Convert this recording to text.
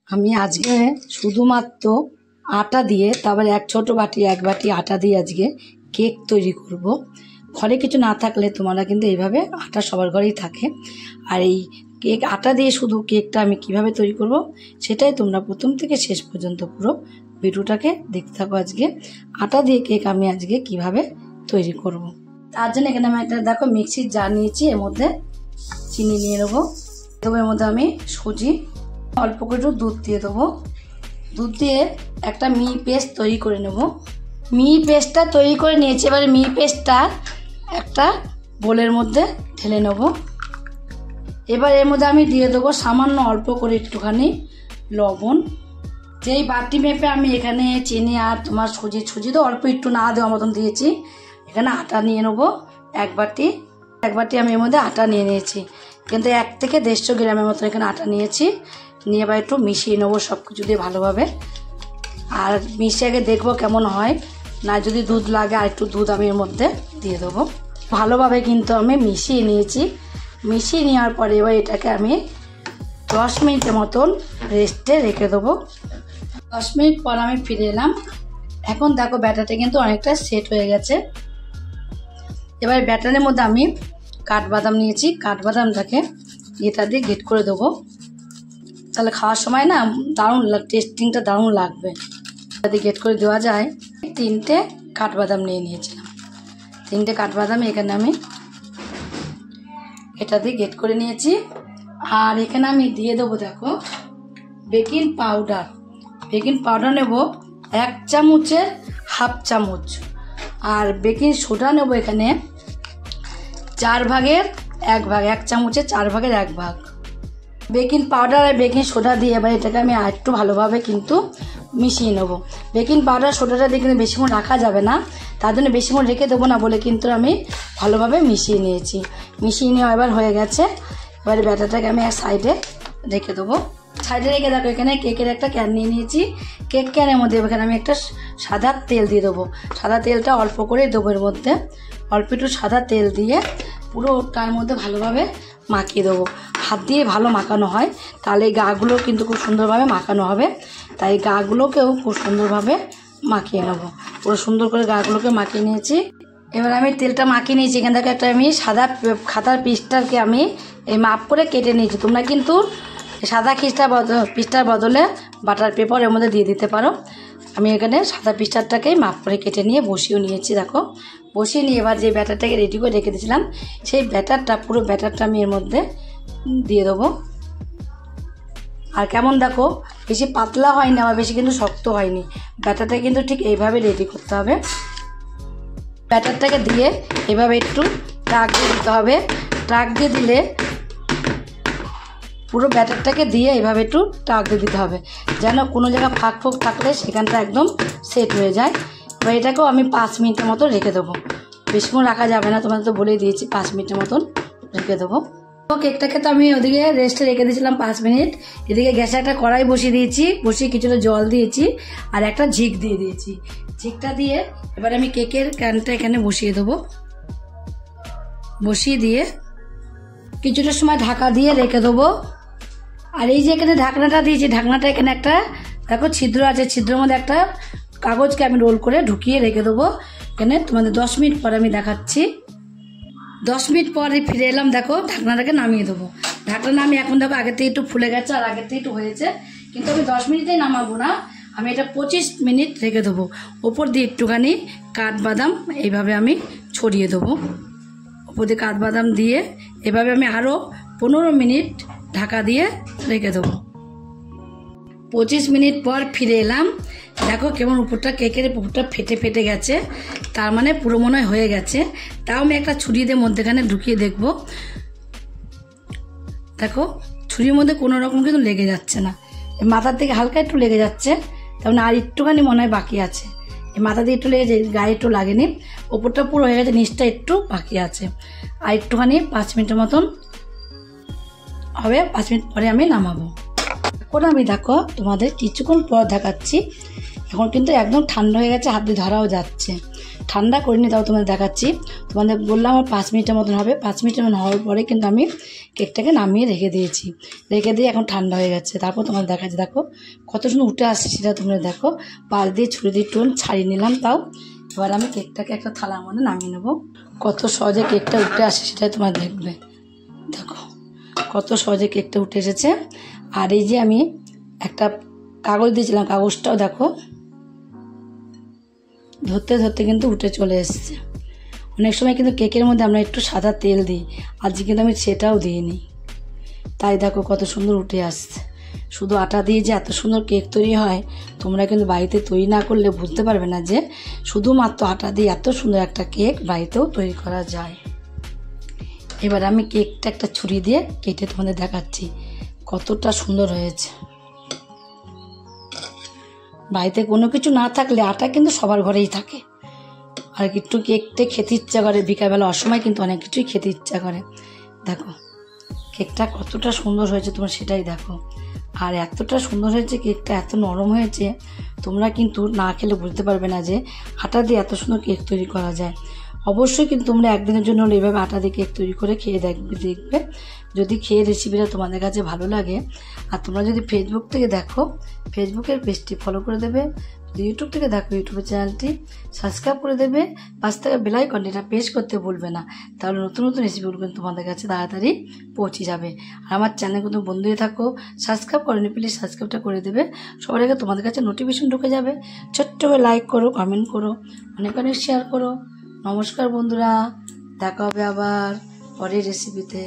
আমি আজকে শুধুমাত্র আটা দিয়ে তারপরে এক বাটি আটা দিয়ে আজকে কেক তৈরি করব। ঘরে কিছু না থাকলে তোমরা কিন্তু এইভাবে আটা সবার ঘরেই থাকে। আর এই কেক আটা দিয়ে শুধু কেকটা আমি কিভাবে তৈরি করব সেটাই তোমরা প্রথম থেকে শেষ পর্যন্ত পুরো ভিডিওটাকে দেখতে থাকো। আজকে আটা দিয়ে কেক আমি আজকে কিভাবে তৈরি করব। তার জন্য এখানে আমি একটা দেখো মিক্সির জার নিয়েছি, এর মধ্যে চিনি নিয়ে নেবো, এর মধ্যে আমি সুজি, অল্প করে দুধ দিয়ে দেবো। দুধ দিয়ে একটা মিহি পেস্ট তৈরি করে নেব। মিহি পেস্টটা তৈরি করে নিয়েছি, এবারে মিহি পেস্টটা একটা বোলের মধ্যে ঢেলে নেব। এবার এর মধ্যে আমি দিয়ে দেবো সামান্য অল্প করে একটুখানি লবণ। যেই বাটি মেপে আমি এখানে চিনি আর তোমার সুজি তো অল্প একটু না দেওয়ার মতন দিয়েছি। এখানে আটা নিয়ে নেবো এক বাটি আমি এর মধ্যে আটা নিয়ে নিয়েছি, কিন্তু 1 থেকে 150 গ্রামের মতো এখানে আটা নিয়েছি। নিয়ে এবার একটু মিশিয়ে নেবো সব কিছু দিয়ে ভালোভাবে। আর মিশিয়ে আগে দেখবো কেমন হয়, না যদি দুধ লাগে আর একটু দুধ আমি এর মধ্যে দিয়ে দেবো। ভালোভাবে কিন্তু আমি মিশিয়ে নিয়েছি। মিশিয়ে নেওয়ার পরে এবার এটাকে আমি 10 মিনিটের মতন রেস্টে রেখে দেবো। 10 মিনিট পর আমি ফিরে এলাম। এখন দেখো ব্যাটারটা কিন্তু অনেকটা সেট হয়ে গেছে। এবার ব্যাটারের মধ্যে আমি কাঠবাদাম নিয়েছি, কাঠবাদামটাকে এটা দিয়ে গেট করে দেবো, তাহলে খাওয়ার সময় না দারুণ টেস্টিংটা দারুণ লাগবে। যদি গেট করে দেওয়া যায়। 3টে কাঠবাদাম নিয়ে নিয়েছিলাম, 3টে কাঠবাদাম এখানে আমি এটা দিয়ে গেট করে নিয়েছি। আর এখানে আমি দিয়ে দেবো দেখো বেকিং পাউডার নেব 1 চামচের হাফ চামচ। আর বেকিং সোডা নেব এখানে 4 ভাগের 1 ভাগ, 1 চামচের 4 ভাগের 1 ভাগ। বেকিং পাউডার আর বেকিং সোডা দিয়ে এবার এটাকে আমি আরেকটু ভালোভাবে কিন্তু মিশিয়ে নেব। বেকিং পাউডার সোডাটা দিয়ে কিন্তু বেশিক্ষণ রাখা যাবে না, তার জন্য বেশিক্ষণ রেখে দেবো না বলে কিন্তু আমি ভালোভাবে মিশিয়ে নিয়েছি। মিশিয়ে নেওয়া এবার হয়ে গেছে। এবারে ব্যাটারটাকে আমি এক সাইডে রেখে দেবো। সাইডে রেখে দেখো এখানে কেকের একটা ক্যান নিয়ে নিয়েছি। কেক ক্যানের মধ্যে এখানে আমি একটা সাদা তেল দিয়ে দেবো। সাদা তেলটা অল্প করে দেবো, এর মধ্যে অল্প একটু সাদা তেল দিয়ে পুরো তার মধ্যে ভালোভাবে মাখিয়ে দেবো। হাত দিয়ে ভালো মাখানো হয়, তাহলে গাগুলো কিন্তু খুব সুন্দরভাবে মাখানো হবে। তাই গাগুলোকেও খুব সুন্দরভাবে মাখিয়ে নেবো। পুরো সুন্দর করে গাগুলোকে মাখিয়ে নিয়েছি। এবার আমি তেলটা মাখিয়ে নিয়েছি। এখান থেকে একটা আমি সাদা খাতার পিসটাকে আমি এই মাপ করে কেটে নিয়েছি। তোমরা কিন্তু সাদা পিসটার বদলে বাটার পেপার এর মধ্যে দিয়ে দিতে পারো। আমি এখানে সাদা পিসটাকেই মাপ করে কেটে নিয়ে বসিয়ে নিয়েছি। দেখো বসিয়ে নিয়ে এবার যে ব্যাটারটাকে রেডি করে রেখে দিয়েছিলাম সেই পুরো ব্যাটারটা আমি এর মধ্যে দিয়ে দেবো। আর কেমন দেখো বেশি পাতলা হয়নি আবার বেশি কিন্তু শক্ত হয়নি। ব্যাটারটা কিন্তু ঠিক এইভাবে রেডি করতে হবে। ব্যাটারটাকে দিয়ে এভাবে একটু ট্রাক দিয়ে দিতে হবে। ট্রাক দিয়ে দিলে পুরো ব্যাটারটাকে দিয়ে এভাবে একটু ট্রাক দিয়ে দিতে হবে, যেন কোনো জায়গায় ফাঁক থাকলে সেখানটা একদম সেট হয়ে যায়। এবার এটাকেও আমি 5 মিনিটের মতো রেখে দেবো। বেশিক্ষণ রাখা যাবে না, তোমাদের তো বলেই দিয়েছি 5 মিনিটের মতন রেখে দেবো। কেকটাকে তো আমি ওদিকে রেস্টে রেখে দিয়েছিলাম 5 মিনিট। এদিকে গ্যাসে একটা কড়াই বসিয়ে দিয়েছি, বসিয়ে কিছুটা জল দিয়েছি আর একটা ঝিক দিয়ে দিয়েছি। ঝিকটা দিয়ে এবার আমি কেকের ক্যানটা এখানে বসিয়ে দেবো। বসিয়ে দিয়ে কিছুটা সময় ঢাকা দিয়ে রেখে দেবো। আর এই যে এখানে ঢাকনাটা দিয়েছি, ঢাকনাটা এখানে একটা দেখো ছিদ্র আছে, ছিদ্রের মধ্যে একটা কাগজকে আমি রোল করে ঢুকিয়ে রেখে দেবো। এখানে তোমাদের 10 মিনিট পরে আমি দেখাচ্ছি। 10 মিনিট পরে ফিরে এলাম। দেখো ঢাকনাটাকে নামিয়ে দেবো। ঢাকনা নামিয়ে এখন দেখো আগের থেকে একটু ফুলে গেছে আর আগের থেকে একটু হয়েছে, কিন্তু আমি 10 মিনিটেই নামাবো না, আমি এটা 25 মিনিট রেখে দেবো। ওপর দিয়ে একটুখানি কাঠবাদাম এইভাবে আমি ছড়িয়ে দেবো। ওপর দিয়ে কাঠবাদাম দিয়ে এভাবে আমি আরও 15 মিনিট ঢাকা দিয়ে রেখে দেবো। 25 মিনিট পর ফিরে এলাম। দেখো কেমন উপরটা কেকের উপরটা ফেটে গেছে, তার মানে পুরো মনে হয়ে গেছে। তাও আমি একটা ছুরি দিয়ে মধ্যেখানে ঢুকিয়ে দেখবো। দেখো ছুরির মধ্যে কোনো রকম কিন্তু লেগে যাচ্ছে না, মাথার থেকে হালকা একটু লেগে যাচ্ছে, তার মানে আর একটুখানি মনে হয় বাকি আছে। এই মাথা দিয়ে একটু লেগেছে, গায়ে একটু লাগেনি, ওপরটা পুরো হয়ে গেছে, নিচটা একটু বাকি আছে। আর একটুখানি 5 মিনিটের মতন হবে। 5 মিনিট পরে আমি নামাবো। এখন আমি দেখো তোমাদের কিছুক্ষণ পর দেখাচ্ছি। এখন কিন্তু একদম ঠান্ডা হয়ে গেছে, হাত দিয়ে ধরাও যাচ্ছে। ঠান্ডা করিনি, তাও তোমাদের দেখাচ্ছি। তোমাদের বললাম আমার 5 মিনিটের মতন হবে। 5 মিনিটের মতন হওয়ার পরে কিন্তু আমি কেকটাকে নামিয়ে রেখে দিয়েছি। রেখে দিয়ে এখন ঠান্ডা হয়ে গেছে। তারপর তোমাদের দেখাচ্ছি, দেখো কত সুন্দর উঠে আসছে সেটা তোমরা দেখো। পাশ দিয়ে ছুরি দিয়ে একটু ছাড়িয়ে নিলাম। তাও এবার আমি কেকটাকে একটা থালার মধ্যে নামিয়ে নেবো। কত সহজে কেকটা উঠে আসে সেটাই তোমরা দেখবে। দেখো কত সহজে কেকটা উঠে এসেছে। আর এই যে আমি একটা কাগজ দিয়েছিলাম, কাগজটাও দেখো ধরতে ধরতে কিন্তু উঠে চলে এসেছে। অনেক সময় কিন্তু কেকের মধ্যে আমরা একটু সাদা তেল দিই, আজকে কিন্তু আমি সেটাও দিইনি। তাই দেখো কত সুন্দর উঠে আসছে। শুধু আটা দিয়ে যে এত সুন্দর কেক তৈরি হয়, তোমরা কিন্তু বাড়িতে তৈরি না করলে বুঝতে পারবে না যে শুধুমাত্র আটা দিয়ে এত সুন্দর একটা কেক বাড়িতেও তৈরি করা যায়। এবার আমি কেকটা একটা ছুরি দিয়ে কেটে তোমাদের দেখাচ্ছি কতটা সুন্দর হয়েছে। বাড়িতে কোনো কিছু না থাকলে আটা কিন্তু সবার ঘরেই থাকে। আর একটু কেকটা খেতে ইচ্ছা করে, বিকালবেলা অসময় কিন্তু অনেক কিছুই খেতে ইচ্ছা করে। দেখো কেকটা কতটা সুন্দর হয়েছে তোমরা সেটাই দেখো। আর এতটা সুন্দর হয়েছে, কেকটা এত নরম হয়েছে, তোমরা কিন্তু না খেলে বুঝতে পারবে না যে আটা দিয়ে এত সুন্দর কেক তৈরি করা যায়। অবশ্যই কিন্তু তোমরা একদিনের জন্য হলে এইভাবে আটা দিয়ে কেক তৈরি করে খেয়ে দেখবে। যদি খেয়ে রেসিপিটা তোমাদের কাছে ভালো লাগে, আর তোমরা যদি ফেসবুক থেকে দেখো, ফেসবুকের পেজটি ফলো করে দেবে। যদি ইউটিউব থেকে দেখো, ইউটিউবের চ্যানেলটি সাবস্ক্রাইব করে দেবে। পাশ থেকে বেল আইকনটা প্রেস করতে ভুলবে না, তাহলে নতুন নতুন রেসিপিগুলো কিন্তু তোমাদের কাছে তাড়াতাড়ি পৌঁছে যাবে। আর আমার চ্যানেল কিন্তু বন্ধু হয়ে থাকো, সাবস্ক্রাইব করোনি প্লিজ সাবস্ক্রাইবটা করে দেবে। সবার আগে তোমাদের কাছে নোটিফিকেশন ঢুকে যাবে। ছোট্ট করে লাইক করো, কমেন্ট করো, অনেক অনেক শেয়ার করো। নমস্কার বন্ধুরা, দেখা হবে আবার পরের রেসিপিতে।